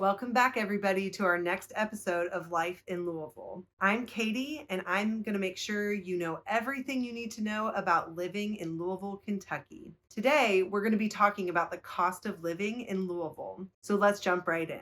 Welcome back, everybody, to our next episode of Life in Louisville. I'm Katie, and I'm going to make sure you know everything you need to know about living in Louisville, Kentucky. Today, we're going to be talking about the cost of living in Louisville. So let's jump right in.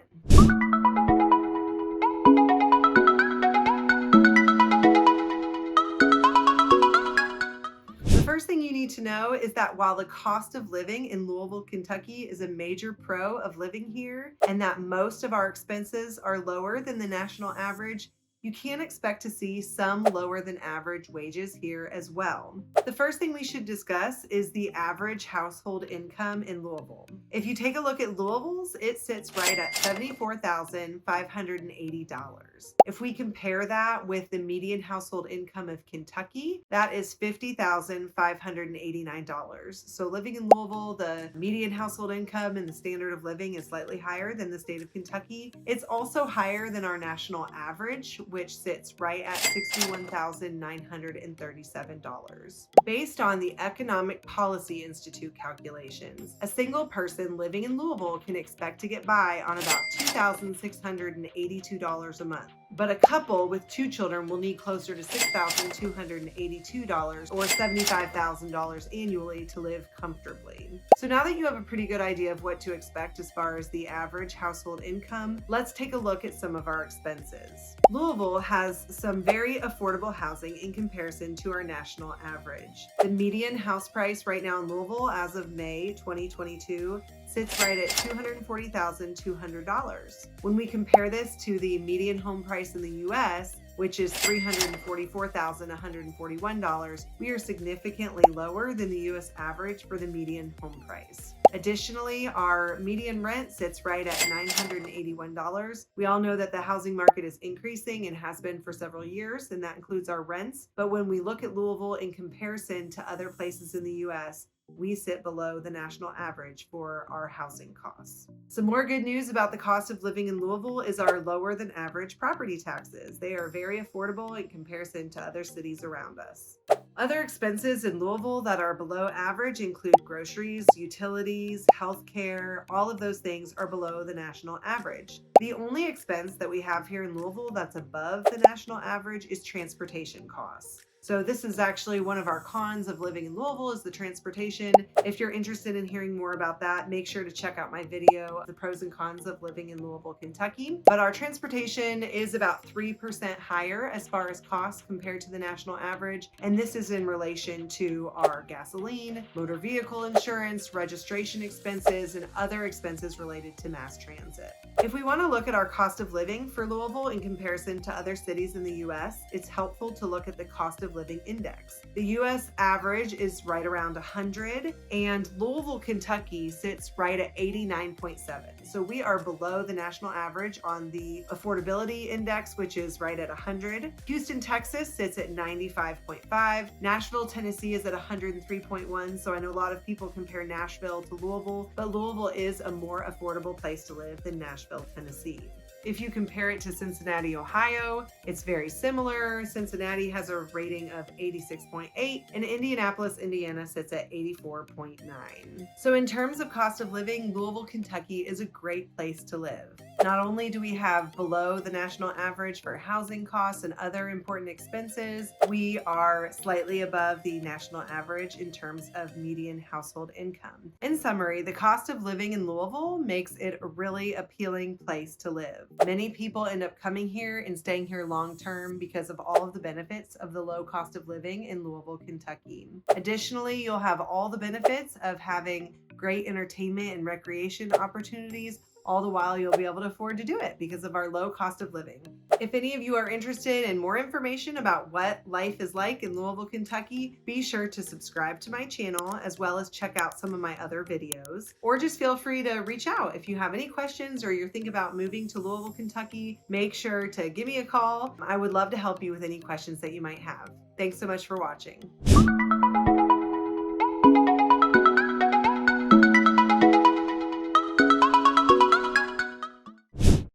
First thing you need to know is that while the cost of living in Louisville, Kentucky is a major pro of living here, and that most of our expenses are lower than the national average, you can expect to see some lower than average wages here as well. The first thing we should discuss is the average household income in Louisville. If you take a look at Louisville's, it sits right at $74,580. If we compare that with the median household income of Kentucky, that is $50,589. So living in Louisville, the median household income and the standard of living is slightly higher than the state of Kentucky. It's also higher than our national average, which sits right at $61,937. Based on the Economic Policy Institute calculations, a single person living in Louisville can expect to get by on about $2,682 a month. But a couple with 2 children will need closer to $6,282 or $75,000 annually to live comfortably. So now that you have a pretty good idea of what to expect as far as the average household income, let's take a look at some of our expenses. Louisville has some very affordable housing in comparison to our national average. The median house price right now in Louisville as of May 2022 sits right at $240,200. When we compare this to the median home price in the U.S., which is $344,141, we are significantly lower than the U.S. average for the median home price. Additionally, our median rent sits right at $981. We all know that the housing market is increasing and has been for several years, and that includes our rents. But when we look at Louisville in comparison to other places in the U.S., we sit below the national average for our housing costs. Some more good news about the cost of living in Louisville is our lower than average property taxes. They are very affordable in comparison to other cities around us. Other expenses in Louisville that are below average include groceries, utilities, healthcare. All of those things are below the national average. The only expense that we have here in Louisville that's above the national average is transportation costs. So this is actually one of our cons of living in Louisville is the transportation. If you're interested in hearing more about that, make sure to check out my video, The Pros and Cons of Living in Louisville, Kentucky. But our transportation is about 3% higher as far as costs compared to the national average. And this is in relation to our gasoline, motor vehicle insurance, registration expenses, and other expenses related to mass transit. If we want to look at our cost of living for Louisville in comparison to other cities in the U.S., it's helpful to look at the cost of living index. The U.S. average is right around 100, and Louisville, Kentucky sits right at 89.7. So we are below the national average on the affordability index, which is right at 100. Houston, Texas sits at 95.5. Nashville, Tennessee is at 103.1. So I know a lot of people compare Nashville to Louisville, but Louisville is a more affordable place to live than Nashville, Tennessee. If you compare it to Cincinnati, Ohio, it's very similar. Cincinnati has a rating of 86.8, and Indianapolis, Indiana sits at 84.9. So in terms of cost of living, Louisville, Kentucky is a great place to live. Not only do we have below the national average for housing costs and other important expenses, we are slightly above the national average in terms of median household income. In summary, the cost of living in Louisville makes it a really appealing place to live. Many people end up coming here and staying here long term because of all of the benefits of the low cost of living in Louisville, Kentucky. Additionally, you'll have all the benefits of having great entertainment and recreation opportunities. All the while you'll be able to afford to do it because of our low cost of living. If any of you are interested in more information about what life is like in Louisville, Kentucky, be sure to subscribe to my channel as well as check out some of my other videos. Or just feel free to reach out. If you have any questions or you're thinking about moving to Louisville, Kentucky, make sure to give me a call. I would love to help you with any questions that you might have. Thanks so much for watching.